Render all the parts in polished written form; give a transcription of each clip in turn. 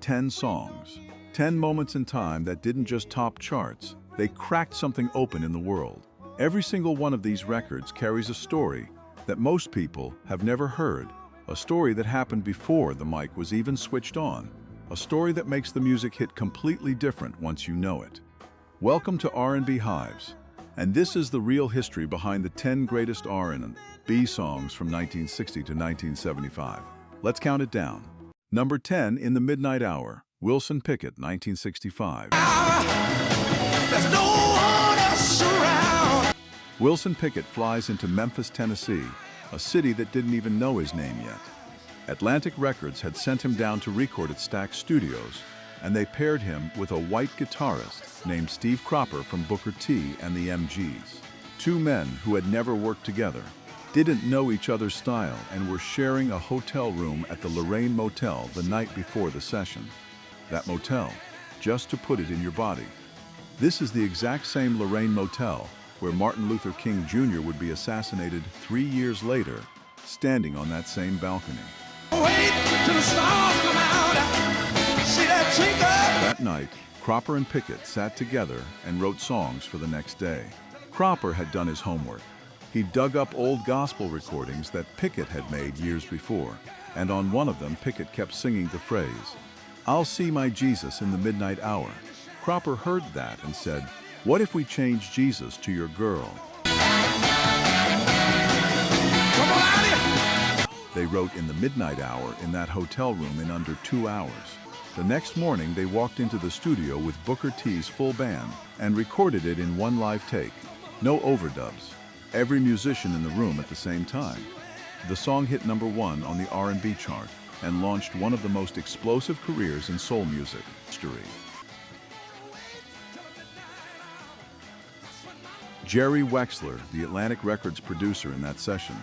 10 songs. 10 moments in time that didn't just top charts, they cracked something open in the world. Every single one of these records carries a story that most people have never heard, a story that happened before the mic was even switched on, a story that makes the music hit completely different once you know it. Welcome to R&B Hives, and this is the real history behind the 10 greatest R&B songs from 1960 to 1975. Let's count it down. Number 10, In the Midnight Hour, Wilson Pickett, 1965. There's no one else around. Wilson Pickett flies into Memphis, Tennessee, a city that didn't even know his name yet. Atlantic Records had sent him down to record at Stax Studios, and they paired him with a white guitarist named Steve Cropper from Booker T and the MGs. Two men who had never worked together, didn't know each other's style, and were sharing a hotel room at the Lorraine Motel the night before the session. That motel, just to put it in your body. This is the exact same Lorraine Motel where Martin Luther King Jr. would be assassinated 3 years later, standing on that same balcony. Wait till the stars come out. See that twinkle? That night, Cropper and Pickett sat together and wrote songs for the next day. Cropper had done his homework. He dug up old gospel recordings that Pickett had made years before, and on one of them Pickett kept singing the phrase, "I'll see my Jesus in the midnight hour." Cropper heard that and said, "What if we change Jesus to your girl?" They wrote In the Midnight Hour in that hotel room in under 2 hours. The next morning, they walked into the studio with Booker T's full band and recorded it in one live take. No overdubs. Every musician in the room at the same time. The song hit #1 on the R&B chart and launched one of the most explosive careers in soul music history. Jerry Wexler, the Atlantic Records producer in that session,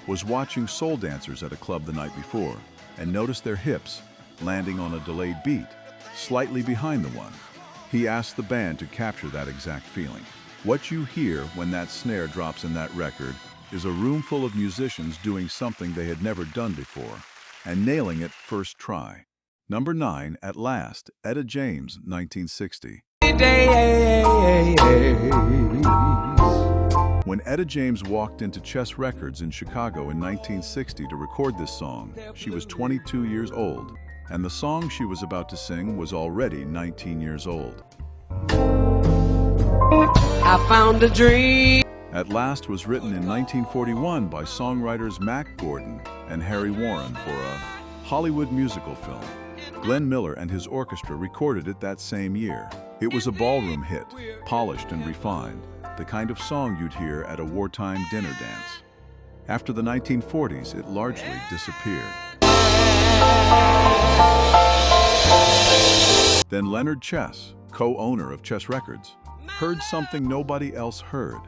was watching soul dancers at a club the night before and noticed their hips landing on a delayed beat, slightly behind the one. He asked the band to capture that exact feeling. What you hear when that snare drops in that record is a room full of musicians doing something they had never done before and nailing it first try. Number 9, At Last, Etta James, 1960. When Etta James walked into Chess Records in Chicago in 1960 to record this song, she was 22 years old, and the song she was about to sing was already 19 years old. I found a dream. At Last was written in 1941 by songwriters Mack Gordon and Harry Warren for a Hollywood musical film. Glenn Miller and his orchestra recorded it that same year. It was a ballroom hit, polished and refined, the kind of song you'd hear at a wartime dinner dance. After the 1940s, it largely disappeared. Then Leonard Chess, co-owner of Chess Records, heard something nobody else heard.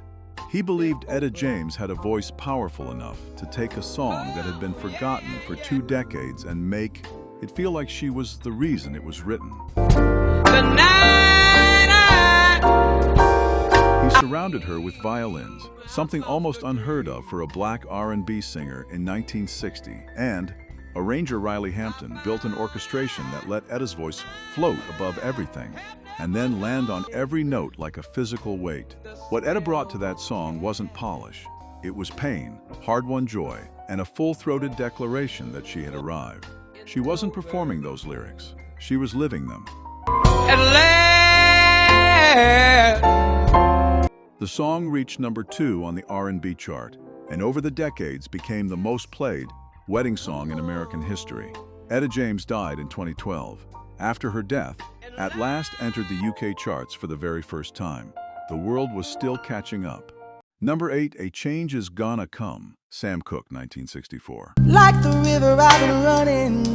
He believed Etta James had a voice powerful enough to take a song that had been forgotten for 2 decades and make it feel like she was the reason it was written. He surrounded her with violins, something almost unheard of for a black R&B singer in 1960, and arranger Riley Hampton built an orchestration that let Etta's voice float above everything and then land on every note like a physical weight. What Etta brought to that song wasn't polish. It was pain, hard-won joy, and a full-throated declaration that she had arrived. She wasn't performing those lyrics. She was living them. At last. The song reached number 2 on the R&B chart, and over the decades became the most played wedding song in American history. Etta James died in 2012. After her death, At Last entered the UK charts for the very first time. The world was still catching up. Number 8, A Change Is Gonna Come, Sam Cooke, 1964. Like the river I've been running.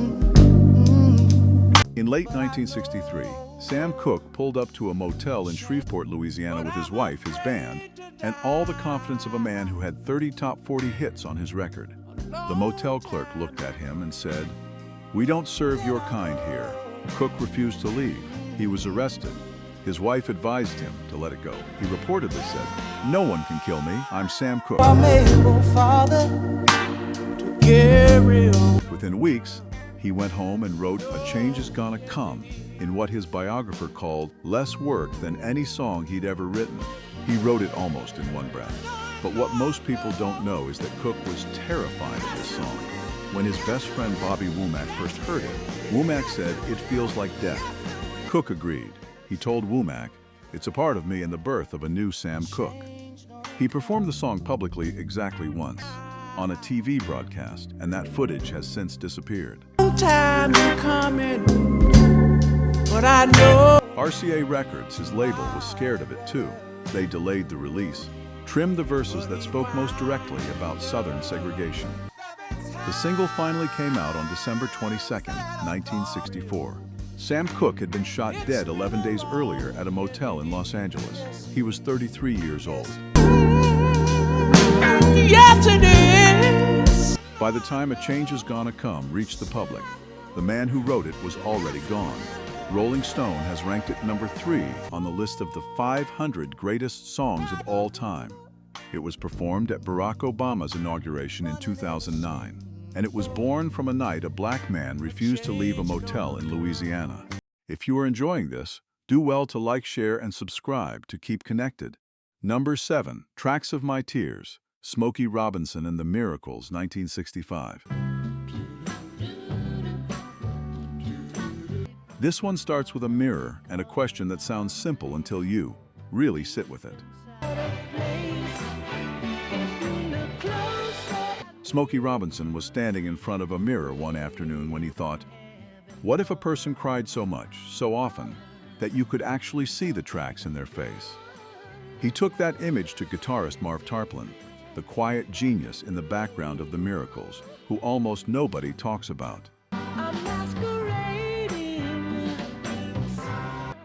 In late 1963, Sam Cooke pulled up to a motel in Shreveport, Louisiana with his wife, his band, and all the confidence of a man who had 30 top 40 hits on his record. The motel clerk looked at him and said, "We don't serve your kind here." Cooke refused to leave. He was arrested. His wife advised him to let it go. He reportedly said, "No one can kill me. I'm Sam Cooke." I'm able, Father, to carry on. Within weeks, He went home and wrote "A Change Is Gonna Come" in what his biographer called less work than any song he'd ever written. He wrote it almost in one breath. But what most people don't know is that Cooke was terrified of this song. When his best friend Bobby Womack first heard it, Womack said, "It feels like death." Cooke agreed. He told Womack, "It's a part of me and the birth of a new Sam Cooke." He performed the song publicly exactly once, on a TV broadcast, and that footage has since disappeared. Time coming, but I know. RCA Records, his label, was scared of it too. They delayed the release, trimmed the verses that spoke most directly about Southern segregation. The single finally came out on December 22, 1964. Sam Cooke had been shot dead 11 days earlier at a motel in Los Angeles. He was 33 years old. By the time "A Change Is Gonna Come" reached the public, the man who wrote it was already gone. Rolling Stone has ranked it number 3 on the list of the 500 greatest songs of all time. It was performed at Barack Obama's inauguration in 2009, and it was born from a night a black man refused to leave a motel in Louisiana. If you are enjoying this, do well to like, share, and subscribe to keep connected. Number 7, Tracks of My Tears, Smokey Robinson and the Miracles, 1965. This one starts with a mirror and a question that sounds simple until you really sit with it. Smokey Robinson was standing in front of a mirror one afternoon when he thought, what if a person cried so much, so often, that you could actually see the tracks in their face? He took that image to guitarist Marv Tarplin, the quiet genius in the background of the Miracles, who almost nobody talks about.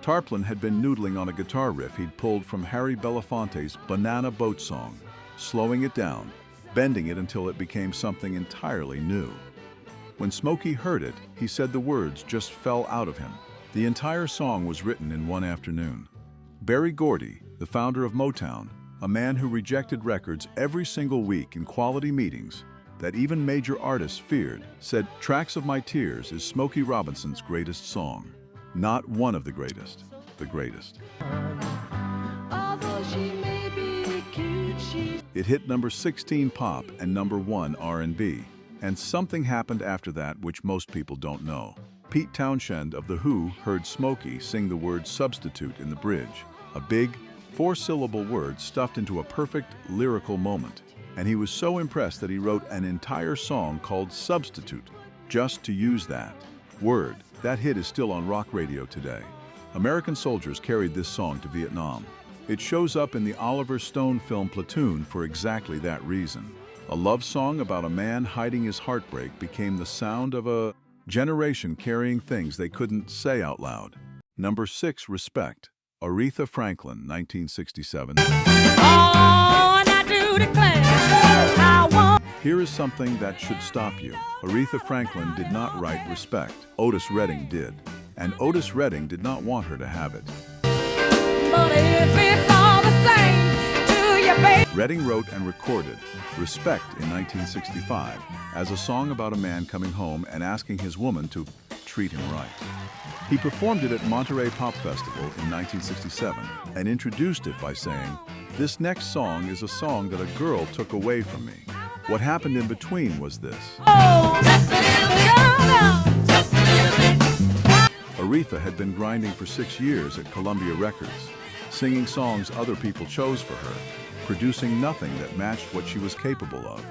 Tarplin had been noodling on a guitar riff he'd pulled from Harry Belafonte's Banana Boat song, slowing it down, bending it until it became something entirely new. When Smokey heard it, he said the words just fell out of him. The entire song was written in one afternoon. Berry Gordy, the founder of Motown, a man who rejected records every single week in quality meetings that even major artists feared, said, "Tracks of My Tears is Smokey Robinson's greatest song. Not one of the greatest, the greatest." It hit number 16 pop and number 1 R&B. And something happened after that which most people don't know. Pete Townshend of The Who heard Smokey sing the word substitute in the bridge, a big, 4-syllable word stuffed into a perfect lyrical moment. And he was so impressed that he wrote an entire song called Substitute, just to use that word. That hit is still on rock radio today. American soldiers carried this song to Vietnam. It shows up in the Oliver Stone film Platoon for exactly that reason. A love song about a man hiding his heartbreak became the sound of a generation carrying things they couldn't say out loud. Number 6, Respect, Aretha Franklin, 1967. Here is something that should stop you. Aretha Franklin did not write Respect. Otis Redding did. And Otis Redding did not want her to have it. But if it's all the same to you, baby. Redding wrote and recorded Respect in 1965 as a song about a man coming home and asking his woman to treat him right. He performed it at Monterey Pop Festival in 1967 and introduced it by saying, "This next song is a song that a girl took away from me. What happened in between was this." Oh, just a little girl now, just a little bit. Aretha had been grinding for 6 years at Columbia Records, singing songs other people chose for her, producing nothing that matched what she was capable of.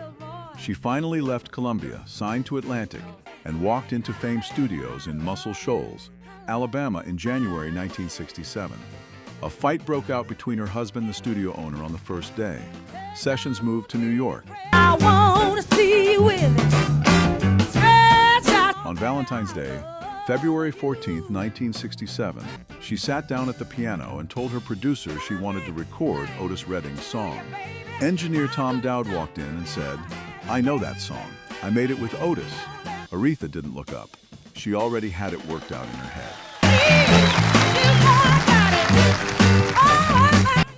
She finally left Columbia, signed to Atlantic, and walked into Fame Studios in Muscle Shoals, Alabama in January 1967. A fight broke out between her husband, the studio owner, on the first day. Sessions moved to New York. I wanna see you with it. Stretch out. On Valentine's Day, February 14, 1967, she sat down at the piano and told her producer she wanted to record Otis Redding's song. Engineer Tom Dowd walked in and said, "I know that song. I made it with Otis." Aretha didn't look up. She already had it worked out in her head.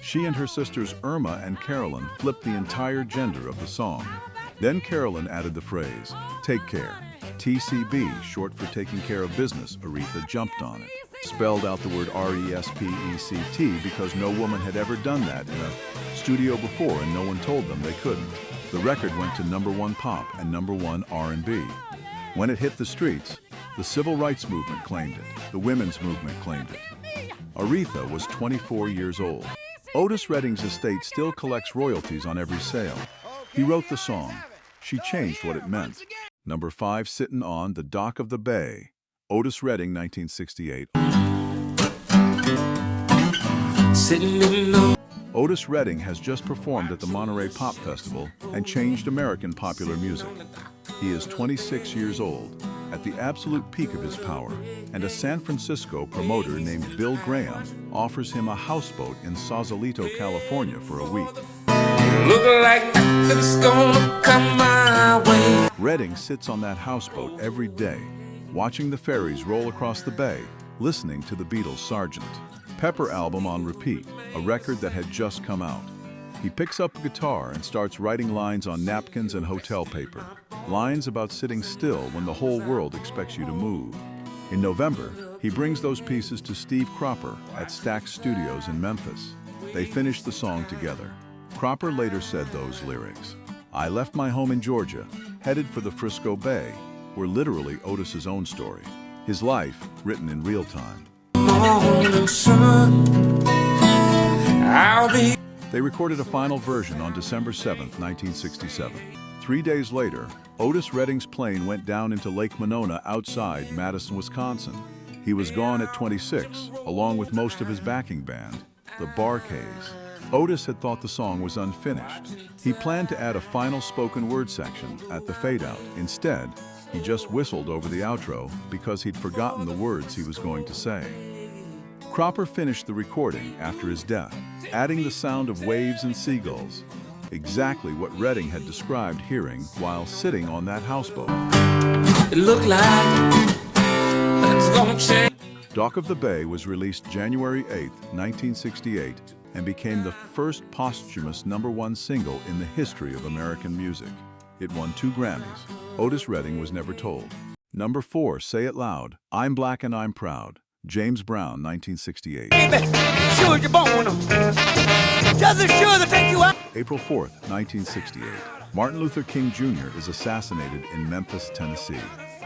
She and her sisters Irma and Carolyn flipped the entire gender of the song. Then Carolyn added the phrase, "Take care." TCB, short for taking care of business, Aretha jumped on it. Spelled out the word R-E-S-P-E-C-T because no woman had ever done that in a studio before and no one told them they couldn't. The record went to #1 pop and #1 R&B. When it hit the streets, the civil rights movement claimed it. The women's movement claimed it. Aretha was 24 years old. Otis Redding's estate still collects royalties on every sale. He wrote the song. She changed what it meant. Number 5, Sittin' on the Dock of the Bay. Otis Redding, 1968. Otis Redding has just performed at the Monterey Pop Festival and changed American popular music. He is 26 years old, at the absolute peak of his power, and a San Francisco promoter named Bill Graham offers him a houseboat in Sausalito, California for a week. Look like it's gonna come my way. Redding sits on that houseboat every day, watching the ferries roll across the bay, listening to the Beatles' Sgt. Pepper album on repeat, a record that had just come out. He picks up a guitar and starts writing lines on napkins and hotel paper. Lines about sitting still when the whole world expects you to move. In November, he brings those pieces to Steve Cropper at Stax Studios in Memphis. They finished the song together. Cropper later said those lyrics, "I left my home in Georgia, headed for the Frisco Bay," were literally Otis's own story. His life, written in real time. Morning sun, I'll be. They recorded a final version on December 7, 1967. 3 days later, Otis Redding's plane went down into Lake Monona outside Madison, Wisconsin. He was gone at 26, along with most of his backing band, the Bar-Kays. Otis had thought the song was unfinished. He planned to add a final spoken word section at the fade-out. Instead, he just whistled over the outro because he'd forgotten the words he was going to say. Cropper finished the recording after his death, adding the sound of waves and seagulls, exactly what Redding had described hearing while sitting on that houseboat. It looked like it's gonna change. Dock of the Bay was released January 8, 1968, and became the first posthumous #1 single in the history of American music. It won 2 Grammys. Otis Redding was never told. Number 4, Say It Loud, I'm Black and I'm Proud. James Brown, 1968. Baby, sure you're born. Just as sure to take you out. April 4, 1968. Martin Luther King Jr. is assassinated in Memphis, Tennessee.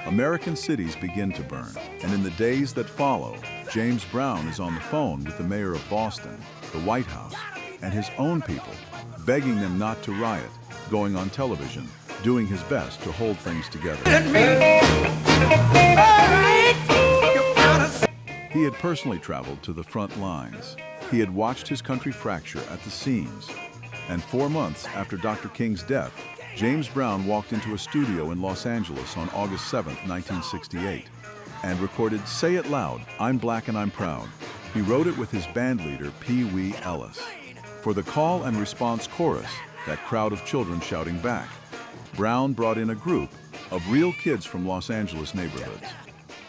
American cities begin to burn, and in the days that follow, James Brown is on the phone with the mayor of Boston, the White House, and his own people, begging them not to riot, going on television, doing his best to hold things together. He had personally traveled to the front lines. He had watched his country fracture at the seams. And 4 months after Dr. King's death, James Brown walked into a studio in Los Angeles on August 7, 1968, and recorded Say It Loud, I'm Black and I'm Proud. He wrote it with his bandleader, Pee Wee Ellis. For the call and response chorus, that crowd of children shouting back, Brown brought in a group of real kids from Los Angeles neighborhoods,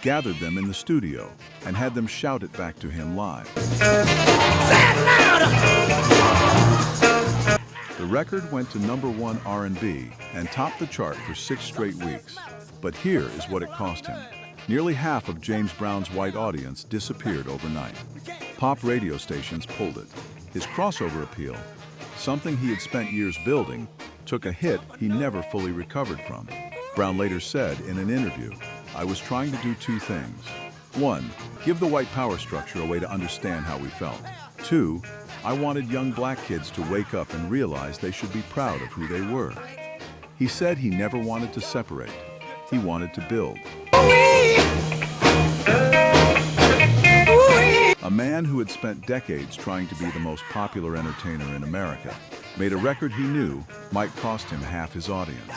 gathered them in the studio, and had them shout it back to him live. The record went to #1 R&B and topped the chart for 6 straight weeks. But here is what it cost him. Nearly half of James Brown's white audience disappeared overnight. Pop radio stations pulled it. His crossover appeal, something he had spent years building, took a hit he never fully recovered from. Brown later said in an interview, I was trying to do 2 things. 1, give the white power structure a way to understand how we felt. 2, I wanted young black kids to wake up and realize they should be proud of who they were. He said he never wanted to separate. He wanted to build. A man who had spent decades trying to be the most popular entertainer in America made a record he knew might cost him half his audience.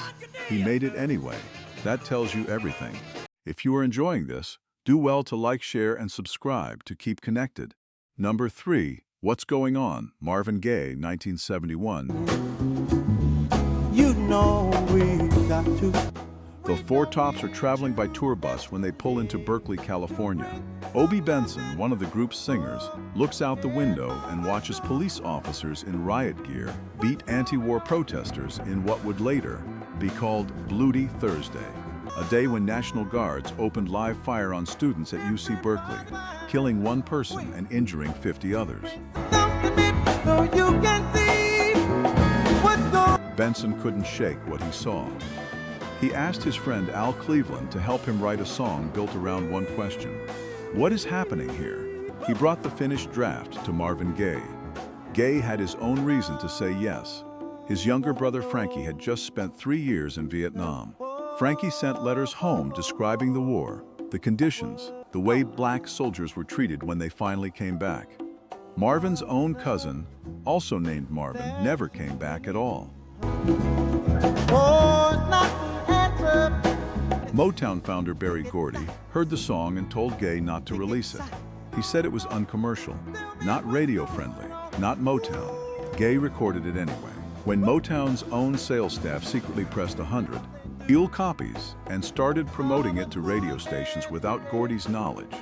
He made it anyway. That tells you everything. If you are enjoying this, do well to like, share, and subscribe to keep connected. Number 3, What's Going On? Marvin Gaye, 1971. You know we got to. The Four Tops are traveling by tour bus when they pull into Berkeley, California. Obie Benson, one of the group's singers, looks out the window and watches police officers in riot gear beat anti-war protesters in what would later be called Bloody Thursday. a day when National Guards opened live fire on students at UC Berkeley, killing one person and injuring 50 others. Benson couldn't shake what he saw. He asked his friend Al Cleveland to help him write a song built around one question: what is happening here? He brought the finished draft to Marvin Gaye. Gaye had his own reason to say yes. His younger brother Frankie had just spent 3 years in Vietnam. Frankie sent letters home describing the war, the conditions, the way black soldiers were treated when they finally came back. Marvin's own cousin, also named Marvin, never came back at all. Motown founder Berry Gordy heard the song and told Gaye not to release it. He said it was uncommercial, not radio-friendly, not Motown. Gaye recorded it anyway. When Motown's own sales staff secretly pressed 100 copies and started promoting it to radio stations without Gordy's knowledge,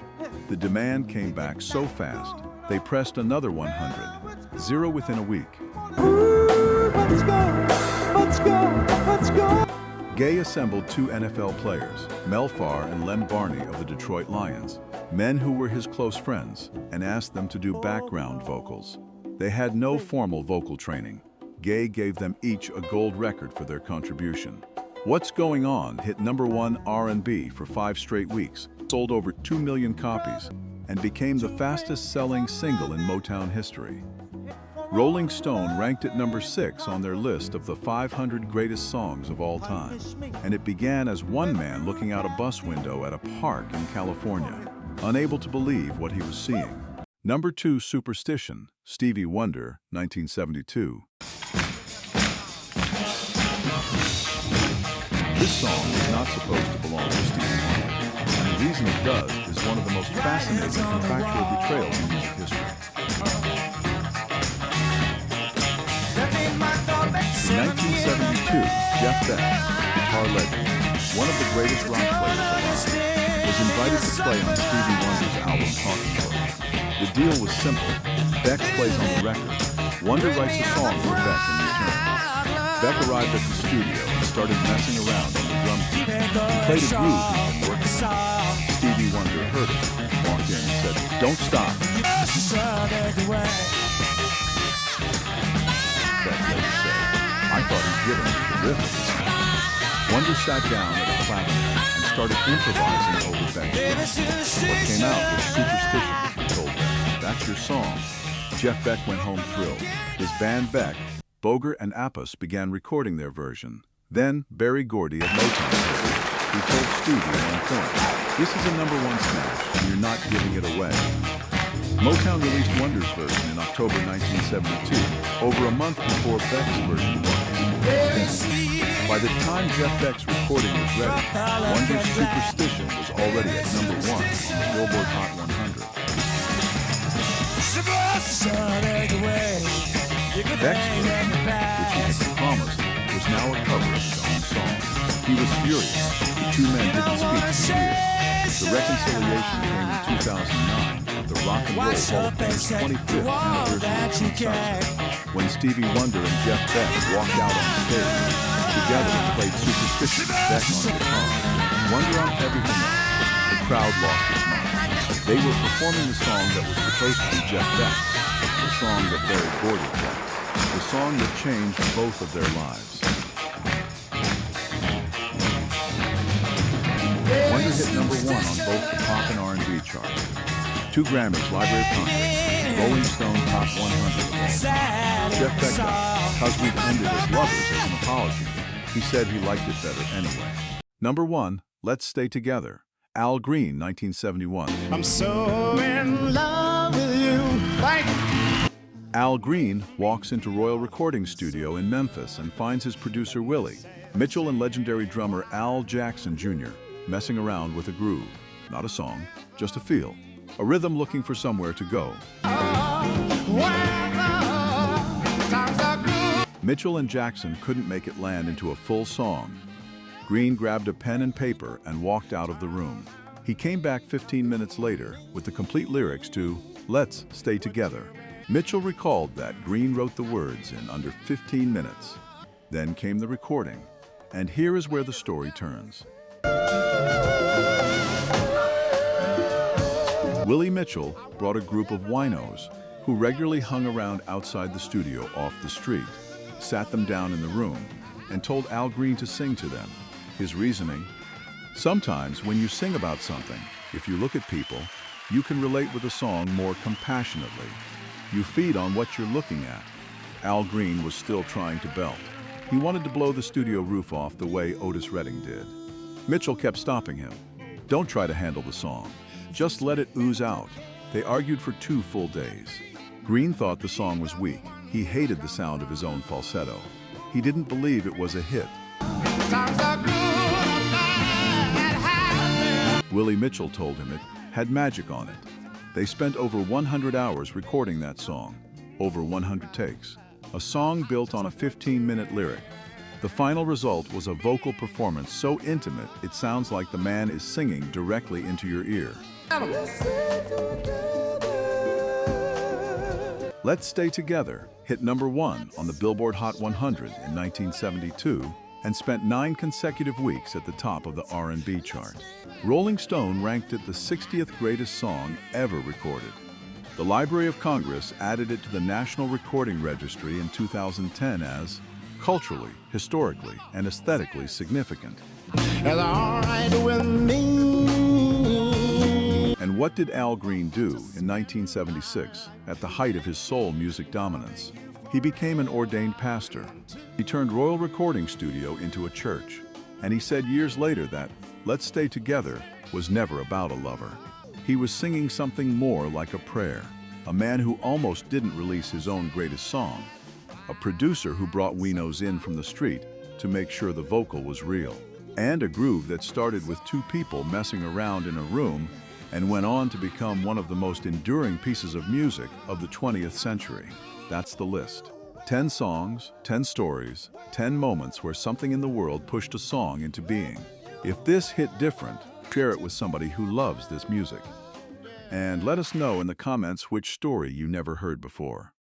the demand came back so fast, they pressed another 100, 0 within a week. Let's go. Gaye assembled 2 NFL players, Mel Farr and Lem Barney of the Detroit Lions, men who were his close friends, and asked them to do background vocals. They had no formal vocal training. Gaye gave them each a gold record for their contribution. What's Going On hit #1 R&B for 5 straight weeks, sold over 2 million copies, and became the fastest-selling single in Motown history. Rolling Stone ranked it #6 on their list of the 500 greatest songs of all time. And it began as one man looking out a bus window at a park in California, unable to believe what he was seeing. #2, Superstition, Stevie Wonder, 1972. This song is not supposed to belong to Stevie Wonder, and the reason it does is one of the most fascinating contractual betrayals in music history. In 1972, Jeff Beck, guitar legend, one of the greatest rock players alive, was invited to play on Stevie Wonder's album Talking Book. The deal was simple. Beck plays on the record. Wonder writes a song for Beck in return. Beck arrived at the studio and started messing around on the drum kit. He played a groove he'd been working on. Stevie Wonder heard it, walked in and said, "Don't stop." Beck later said, "I thought he'd given me the riff of the song." Wonder sat down at a clavinet and started improvising over Beck's drum. What came out was Superstition, he told Beck. "That's your song." Jeff Beck went home thrilled. His band Beck, Boger and Appice began recording their version. Then Berry Gordy at Motown heard it. He told Stevie at one point, "This is a #1 smash, and you're not giving it away." Motown released Wonder's version in October 1972, over a month before Beck's version was finished. By the time Jeff Beck's recording was ready, Wonder's Superstition was already at #1 on the Billboard Hot 100. Beck's version, which he had been promised, was now a cover of his own song. He was furious. The 2 men didn't speak for years. The reconciliation came in 2009 at the Rock and Roll Hall of Fame's 25th anniversary concert, when Stevie Wonder and Jeff Beck walked out on stage together and played Superstition with Beck on guitar, Wonder on everything else. The crowd lost its mind. They were performing the song that was supposed to be Jeff Beck, the song that Berry Gordy played, the song that changed both of their lives. Wonder hit #1 on both the pop and R&B charts. 2 Grammys, Library of Congress, Rolling Stone Top 100 of all time. Jeff Beck died, "Cause we've ended as lovers" as an apology. He said he liked it better anyway. #1, Let's Stay Together, Al Green, 1971. I'm so in love with you. Thank you. Al Green walks into Royal Recording Studio in Memphis and finds his producer Willie, Mitchell and legendary drummer Al Jackson Jr., messing around with a groove. Not a song, just a feel. A rhythm looking for somewhere to go. Mitchell and Jackson couldn't make it land into a full song. Green grabbed a pen and paper and walked out of the room. He came back 15 minutes later with the complete lyrics to Let's Stay Together. Mitchell recalled that Green wrote the words in under 15 minutes. Then came the recording. And here is where the story turns. Willie Mitchell brought a group of winos who regularly hung around outside the studio off the street, sat them down in the room, and told Al Green to sing to them. His reasoning: sometimes when you sing about something, if you look at people, you can relate with a song more compassionately. You feed on what you're looking at. Al Green was still trying to belt. He wanted to blow the studio roof off the way Otis Redding did. Mitchell kept stopping him. Don't try to handle the song. Just let it ooze out. They argued for 2 full days. Green thought the song was weak. He hated the sound of his own falsetto. He didn't believe it was a hit. Willie Mitchell told him it had magic on it. They spent over 100 hours recording that song, over 100 takes. A song built on a 15-minute lyric. The final result was a vocal performance so intimate it sounds like the man is singing directly into your ear. Let's Stay Together hit #1 on the Billboard Hot 100 in 1972 and spent 9 consecutive weeks at the top of the R&B chart. Rolling Stone ranked it the 60th greatest song ever recorded. The Library of Congress added it to the National Recording Registry in 2010 as culturally, historically, and aesthetically significant. That's all right with me. And what did Al Green do in 1976, at the height of his soul music dominance? He became an ordained pastor. He turned Royal Recording Studio into a church. And he said years later that Let's Stay Together was never about a lover. He was singing something more like a prayer. A man who almost didn't release his own greatest song. A producer who brought winos in from the street to make sure the vocal was real. And a groove that started with 2 people messing around in a room and went on to become one of the most enduring pieces of music of the 20th century. That's the list. 10 songs, 10 stories, 10 moments where something in the world pushed a song into being. If this hit different, share it with somebody who loves this music. And let us know in the comments which story you never heard before.